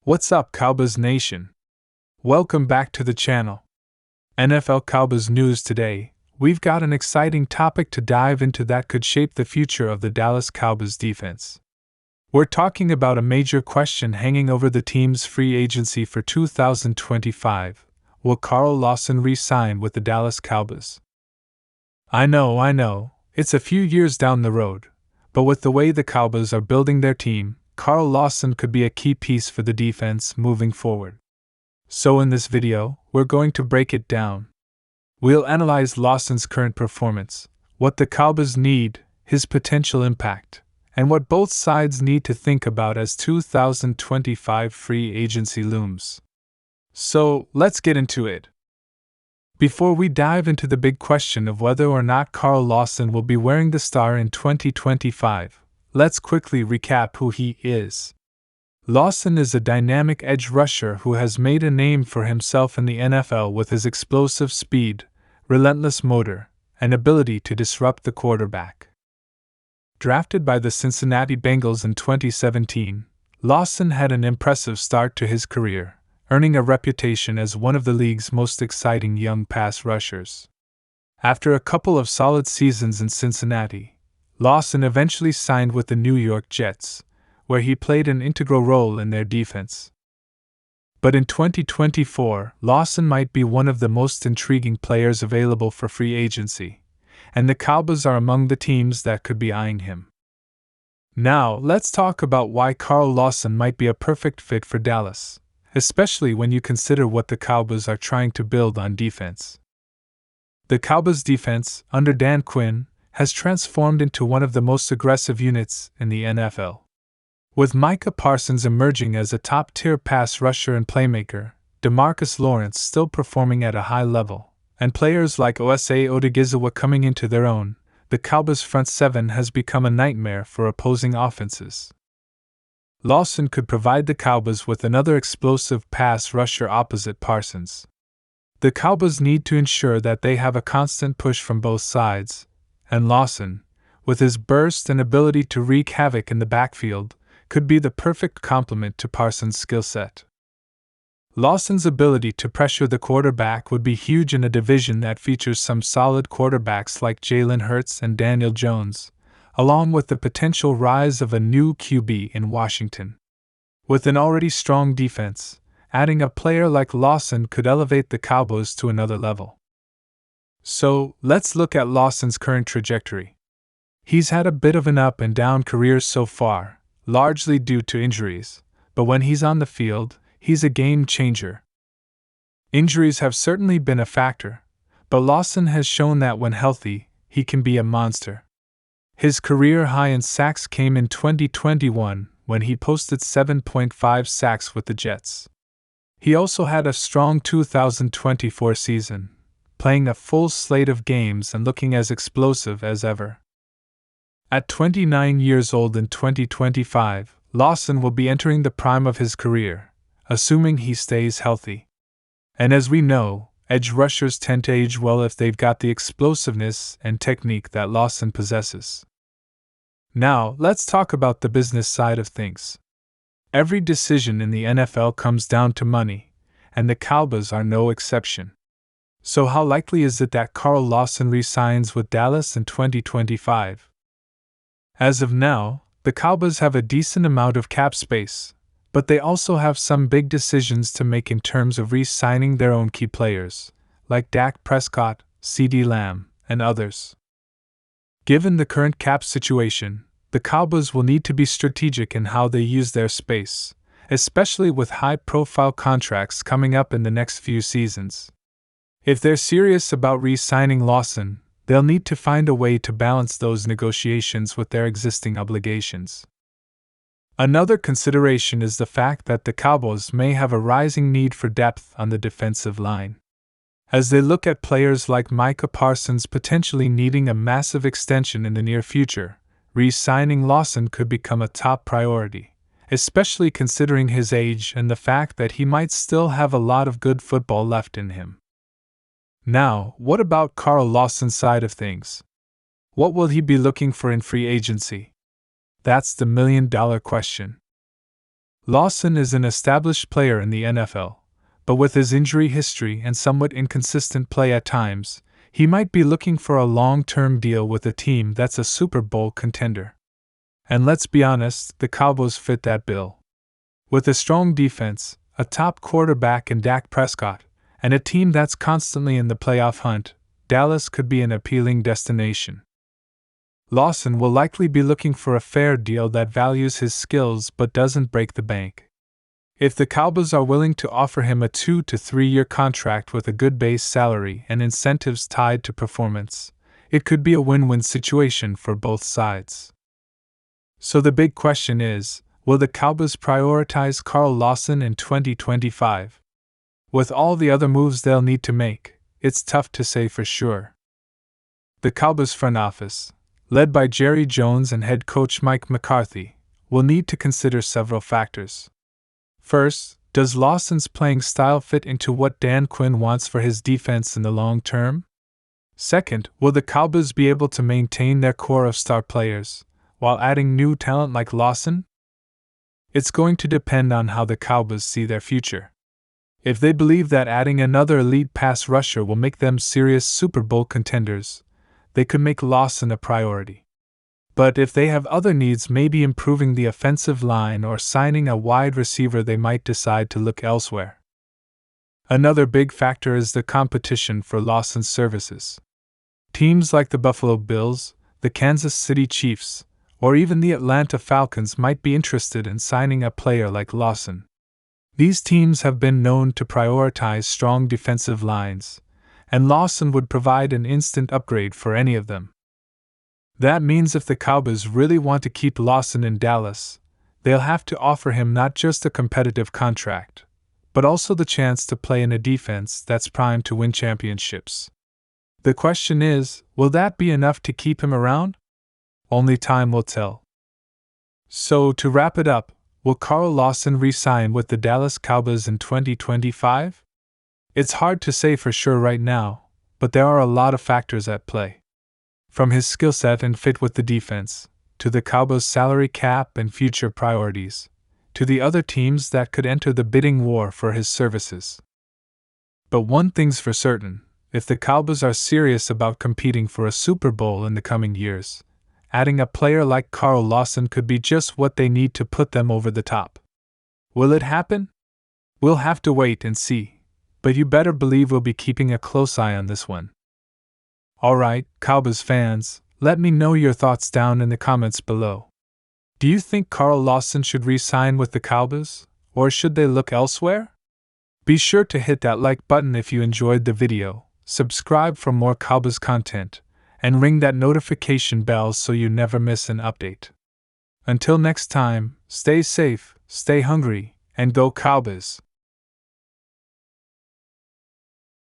What's up, Cowboys Nation? Welcome back to the channel. NFL Cowboys news today. We've got an exciting topic to dive into that could shape the future of the Dallas Cowboys defense. We're talking about a major question hanging over the team's free agency for 2025. Will Carl Lawson re-sign with the Dallas Cowboys? I know, it's a few years down the road, but with the way the Cowboys are building their team, Carl Lawson could be a key piece for the defense moving forward. So in this video, we're going to break it down. We'll analyze Lawson's current performance, what the Cowboys need, his potential impact, and what both sides need to think about as 2025 free agency looms. So, let's get into it. Before we dive into the big question of whether or not Carl Lawson will be wearing the star in 2025, let's quickly recap who he is. Lawson is a dynamic edge rusher who has made a name for himself in the NFL with his explosive speed, relentless motor, and ability to disrupt the quarterback. Drafted by the Cincinnati Bengals in 2017, Lawson had an impressive start to his career, earning a reputation as one of the league's most exciting young pass rushers. After a couple of solid seasons in Cincinnati, Lawson eventually signed with the New York Jets, where he played an integral role in their defense. But in 2024, Lawson might be one of the most intriguing players available for free agency, and the Cowboys are among the teams that could be eyeing him. Now, let's talk about why Carl Lawson might be a perfect fit for Dallas, especially when you consider what the Cowboys are trying to build on defense. The Cowboys' defense, under Dan Quinn, has transformed into one of the most aggressive units in the NFL. With Micah Parsons emerging as a top-tier pass rusher and playmaker, DeMarcus Lawrence still performing at a high level, and players like Osa Odigizua coming into their own, the Cowboys' front seven has become a nightmare for opposing offenses. Lawson could provide the Cowboys with another explosive pass rusher opposite Parsons. The Cowboys need to ensure that they have a constant push from both sides, and Lawson, with his burst and ability to wreak havoc in the backfield, could be the perfect complement to Parsons' skill set. Lawson's ability to pressure the quarterback would be huge in a division that features some solid quarterbacks like Jalen Hurts and Daniel Jones, along with the potential rise of a new QB in Washington. With an already strong defense, adding a player like Lawson could elevate the Cowboys to another level. So, let's look at Lawson's current trajectory. He's had a bit of an up and down career so far, largely due to injuries, but when he's on the field, he's a game changer. Injuries have certainly been a factor, but Lawson has shown that when healthy, he can be a monster. His career high in sacks came in 2021 when he posted 7.5 sacks with the Jets. He also had a strong 2024 season, playing a full slate of games and looking as explosive as ever. At 29 years old in 2025, Lawson will be entering the prime of his career, assuming he stays healthy. And as we know, edge rushers tend to age well if they've got the explosiveness and technique that Lawson possesses. Now, let's talk about the business side of things. Every decision in the NFL comes down to money, and the Cowboys are no exception. So how likely is it that Carl Lawson re-signs with Dallas in 2025? As of now, the Cowboys have a decent amount of cap space, but they also have some big decisions to make in terms of re-signing their own key players, like Dak Prescott, CeeDee Lamb, and others. Given the current cap situation, the Cowboys will need to be strategic in how they use their space, especially with high-profile contracts coming up in the next few seasons. If they're serious about re-signing Lawson, they'll need to find a way to balance those negotiations with their existing obligations. Another consideration is the fact that the Cowboys may have a rising need for depth on the defensive line. As they look at players like Micah Parsons potentially needing a massive extension in the near future, re-signing Lawson could become a top priority, especially considering his age and the fact that he might still have a lot of good football left in him. Now, what about Carl Lawson's side of things? What will he be looking for in free agency? That's the million-dollar question. Lawson is an established player in the NFL, but with his injury history and somewhat inconsistent play at times, he might be looking for a long-term deal with a team that's a Super Bowl contender. And let's be honest, the Cowboys fit that bill. With a strong defense, a top quarterback in Dak Prescott, and a team that's constantly in the playoff hunt, Dallas could be an appealing destination. Lawson will likely be looking for a fair deal that values his skills but doesn't break the bank. If the Cowboys are willing to offer him a 2 to 3 year contract with a good base salary and incentives tied to performance, it could be a win-win situation for both sides. So the big question is, will the Cowboys prioritize Carl Lawson in 2025? With all the other moves they'll need to make, it's tough to say for sure. The Cowboys front office, led by Jerry Jones and head coach Mike McCarthy, will need to consider several factors. First, does Lawson's playing style fit into what Dan Quinn wants for his defense in the long term? Second, will the Cowboys be able to maintain their core of star players, while adding new talent like Lawson? It's going to depend on how the Cowboys see their future. If they believe that adding another elite pass rusher will make them serious Super Bowl contenders, they could make Lawson a priority. But if they have other needs, maybe improving the offensive line or signing a wide receiver, they might decide to look elsewhere. Another big factor is the competition for Lawson's services. Teams like the Buffalo Bills, the Kansas City Chiefs, or even the Atlanta Falcons might be interested in signing a player like Lawson. These teams have been known to prioritize strong defensive lines, and Lawson would provide an instant upgrade for any of them. That means if the Cowboys really want to keep Lawson in Dallas, they'll have to offer him not just a competitive contract, but also the chance to play in a defense that's primed to win championships. The question is, will that be enough to keep him around? Only time will tell. So, to wrap it up, will Carl Lawson re-sign with the Dallas Cowboys in 2025? It's hard to say for sure right now, but there are a lot of factors at play. From his skill set and fit with the defense, to the Cowboys' salary cap and future priorities, to the other teams that could enter the bidding war for his services. But one thing's for certain, if the Cowboys are serious about competing for a Super Bowl in the coming years, adding a player like Carl Lawson could be just what they need to put them over the top. Will it happen? We'll have to wait and see. But you better believe we'll be keeping a close eye on this one. Alright, Cowboys fans, let me know your thoughts down in the comments below. Do you think Carl Lawson should re-sign with the Cowboys, or should they look elsewhere? Be sure to hit that like button if you enjoyed the video, subscribe for more Cowboys content, and ring that notification bell so you never miss an update. Until next time, stay safe, stay hungry, and go Cowboys!